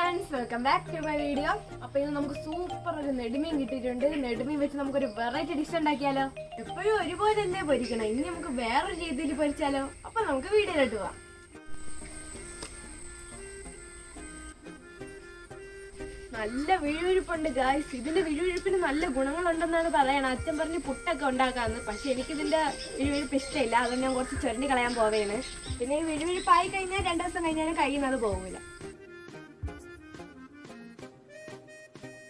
Friends, welcome back to my video. അപ്പൊ ഇന്ന് നമുക്ക് സൂപ്പർ ഒരു നെടുമീൻ കിട്ടിയിട്ടുണ്ട്. നെടുമീൻ വെച്ച് നമുക്കൊരു വെറൈറ്റി ഡിഷ് ഉണ്ടാക്കിയാലോ? എപ്പോഴും ഒരുപോലെ തന്നെ പൊരിക്കണം. ഇനി നമുക്ക് വേറൊരു രീതിയിൽ പൊരിച്ചാലോ? അപ്പൊ നമുക്ക് വീഡിയോയിലോട്ട് പോവാം. നല്ല വിഴുവിഴുപ്പുണ്ട് ഗായ്സ്. ഇതിന്റെ വിഴുവിഴുപ്പിന് നല്ല ഗുണങ്ങളുണ്ടെന്നാണ് പറയണത്. അച്ഛൻ പറഞ്ഞ് പുട്ടൊക്കെ ഉണ്ടാക്കാന്ന്. പക്ഷെ എനിക്കിതിന്റെ വിഴുവിഴുപ്പ് ഇഷ്ടമില്ല. അതുകൊണ്ട് ഞാൻ കുറച്ച് ചൊരണ്ടി കളയാൻ പോവേണ്. പിന്നെ ഈ വിഴുവിഴുപ്പായി കഴിഞ്ഞാൽ 2 ദിവസം കഴിഞ്ഞാലും കഴിയുന്നത് പോകില്ല.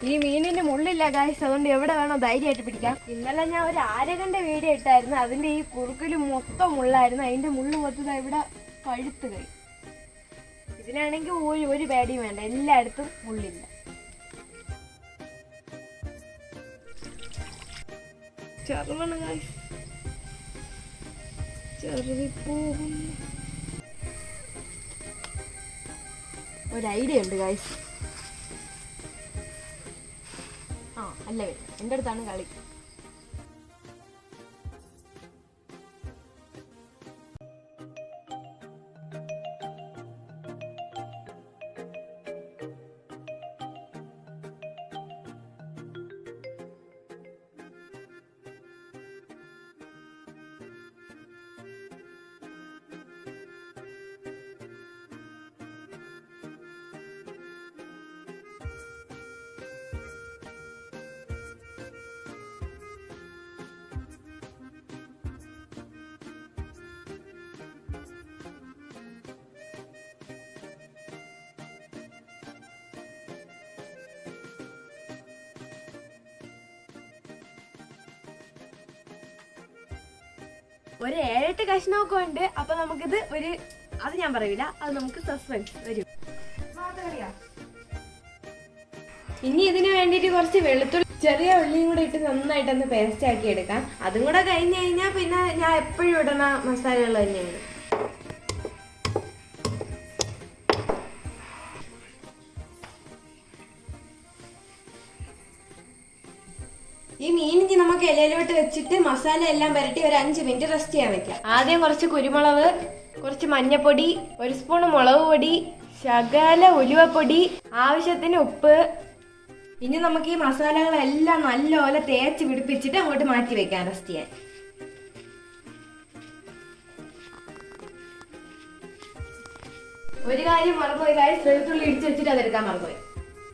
ഈ മീനിന് മുള്ളില്ല ഗായ്സ്, അതുകൊണ്ട് എവിടെ വേണോ ധൈര്യമായിട്ട് പിടിക്കാം. ഇന്നലെ ഞാൻ ഒരു ആരകന്റെ വീഡിയോ ഇട്ടായിരുന്നു. അതിന്റെ ഈ കുറുക്കില് മൊത്തം മുള്ളായിരുന്നു. അതിന്റെ മുള്ളു മൊത്തം ഇവിടെ പഴുത്ത് കഴിയും. ഇതിനാണെങ്കിൽ ഒരു പേടിയും വേണ്ട, എല്ലായിടത്തും മുള്ളില്ല. ചെറുതാണ് ഗായ്സ്, ചെറുതിപ്പോകും. ഒരു ഐഡിയ ഉണ്ട് ഗായ്സ്. അല്ല, എൻ്റെ അടുത്താണ് കളി. ഒരു 7-8 കഷ്ണമൊക്കെ ഉണ്ട്. അപ്പൊ നമുക്കിത് അത് ഞാൻ പറയില്ല, അത് നമുക്ക് സസ്പെൻസ് വരും. ഇനി ഇതിന് വേണ്ടിയിട്ട് കുറച്ച് വെളുത്തുള്ളി, ചെറിയ ഉള്ളിയും കൂടെ ഇട്ട് നന്നായിട്ടൊന്ന് പേസ്റ്റ് ആക്കി എടുക്കാം. അതും കൂടെ കഴിഞ്ഞ് കഴിഞ്ഞാൽ പിന്നെ ഞാൻ എപ്പോഴും ഇടുന്ന മസാലകൾ തന്നെയാണ്. ഈ മീനിഞ്ചി നമുക്ക് ഇലയിലോട്ട് വെച്ചിട്ട് മസാല എല്ലാം പുരട്ടി ഒരു 5 മിനിറ്റ് റെസ്റ്റ് ചെയ്യാൻ വെക്കാം. ആദ്യം കുറച്ച് കുരുമുളക്, കുറച്ച് മഞ്ഞപ്പൊടി, 1 സ്പൂൺ മുളക് പൊടി, ശകല ഉലുവപ്പൊടി, ആവശ്യത്തിന് ഉപ്പ്. ഇനി നമുക്ക് ഈ മസാലകളെല്ലാം നല്ലപോലെ തേച്ച് പിടിപ്പിച്ചിട്ട് അങ്ങോട്ട് മാറ്റി വെക്കാം റെസ്റ്റ് ചെയ്യാൻ. ഒരു കാര്യം മറന്നുപോയി ഗായ്സ്, വെളുത്തുള്ളി ഇടിച്ച് വെച്ചിട്ട് അതെടുക്കാൻ മറന്നുപോയി.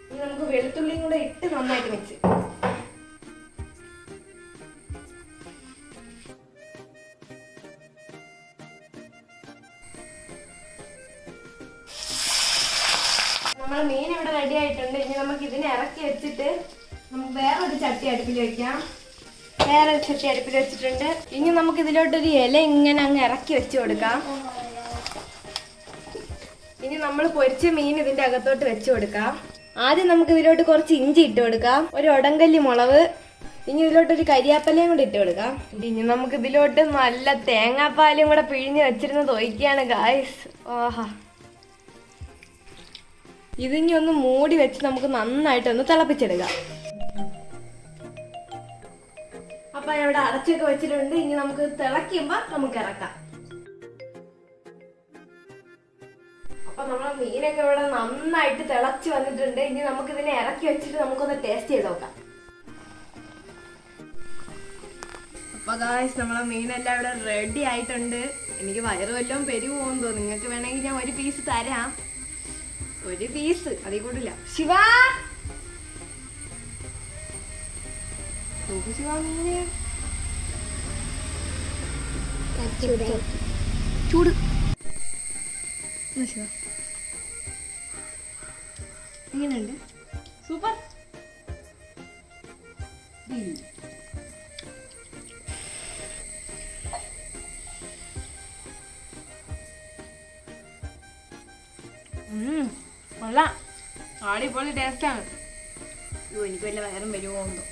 ഇനി നമുക്ക് വെളുത്തുള്ളിയും കൂടെ ഇട്ട് നന്നായിട്ട് വെച്ച് നമ്മളെ മീൻ ഇവിടെ റെഡി ആയിട്ടുണ്ട്. ഇനി നമുക്ക് ഇതിനെ ഇറക്കി വെച്ചിട്ട് നമുക്ക് വേറൊരു ചട്ടി അടുപ്പിൽ വെക്കാം. വേറൊരു ചട്ടി അടുപ്പിൽ വെച്ചിട്ടുണ്ട്. ഇനി നമുക്ക് ഇതിലോട്ടൊരു ഇല ഇങ്ങനെ അങ്ങ് ഇറക്കി വെച്ച് കൊടുക്കാം. ഇനി നമ്മൾ പൊരിച്ച മീൻ ഇതിന്റെ അകത്തോട്ട് വെച്ച് കൊടുക്കാം. ആദ്യം നമുക്ക് ഇതിലോട്ട് കുറച്ച് ഇഞ്ചി ഇട്ട് കൊടുക്കാം, ഒരു ഉടങ്കല്ലി മുളക്. ഇനി ഇതിലോട്ടൊരു കരിയാപ്പലയും കൂടി ഇട്ട് കൊടുക്കാം. ഇനി നമുക്ക് ഇതിലോട്ട് നല്ല തേങ്ങാപ്പാലും കൂടെ പിഴിഞ്ഞ് വെച്ചിരുന്നത് ഒഴിക്കുകയാണ് ഗായ്സ്. ആഹാ, ഇതിനി ഒന്ന് മൂടി വെച്ച് നമുക്ക് നന്നായിട്ടൊന്ന് തിളപ്പിച്ചെടുക്കാം. അപ്പൊ ഞാൻ ഇവിടെ അടച്ചൊക്കെ വെച്ചിട്ടുണ്ട്. ഇനി നമുക്ക് തിളയ്ക്കുമ്പോ നമുക്ക് ഇറക്കാം. അപ്പൊ നമ്മളെ മീനൊക്കെ ഇവിടെ നന്നായിട്ട് തിളച്ച് വന്നിട്ടുണ്ട്. ഇനി നമുക്ക് ഇതിനെ ഇറക്കി വെച്ചിട്ട് നമുക്കൊന്ന് ടേസ്റ്റ് ചെയ്ത് നോക്കാം. അപ്പൊ ഗായ്സ്, നമ്മളെ മീനെല്ലാം ഇവിടെ റെഡി ആയിട്ടുണ്ട്. എനിക്ക് വയറ് വല്ലതും പെരുവോന്ന് തോന്നുന്നു. നിങ്ങൾക്ക് വേണമെങ്കിൽ ഞാൻ ഒരു പീസ് തരാം. ഒരു പീസ്, അതിൽ കൂടില്ല. ശിവ ശിവ മീന് ചൂട് ശിവ എങ്ങനെയുണ്ട്? സൂപ്പർ. കൊള്ളാം, അടിപൊളി ടേസ്റ്റാണ്. എനിക്ക് വല്ല വയറും വരുമോ എന്തോ.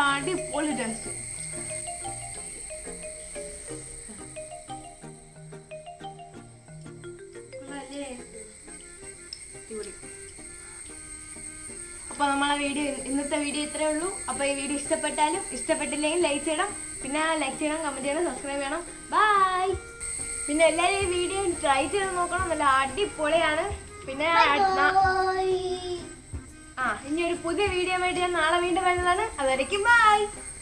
അടിപൊളി ടേസ്റ്റ്. അപ്പോൾ നമ്മളെ ഇന്നത്തെ വീഡിയോ ഇത്രേ ഉള്ളൂ. അപ്പോൾ ഈ വീഡിയോ ഇഷ്ടപ്പെട്ടാലും ഇഷ്ടപ്പെട്ടില്ലെങ്കിൽ ലൈക്ക് ചെയ്യണം. പിന്നെ ലൈക്ക് ചെയ്യണം, കമന്റ് ചെയ്യണം, സബ്സ്ക്രൈബ് ചെയ്യണം. ബൈ. പിന്നെ എല്ലാവരും ഈ വീഡിയോ ട്രൈ ചെയ്ത് നോക്കണം, നല്ല അടിപൊളിയാണ്. പിന്നെ ഇനി ഒരു പുതിയ വീഡിയോ ആയിട്ട് ഞാൻ നാളെ വീണ്ടും വരുന്നതാണ്. അതുവരയ്ക്കും ബൈ.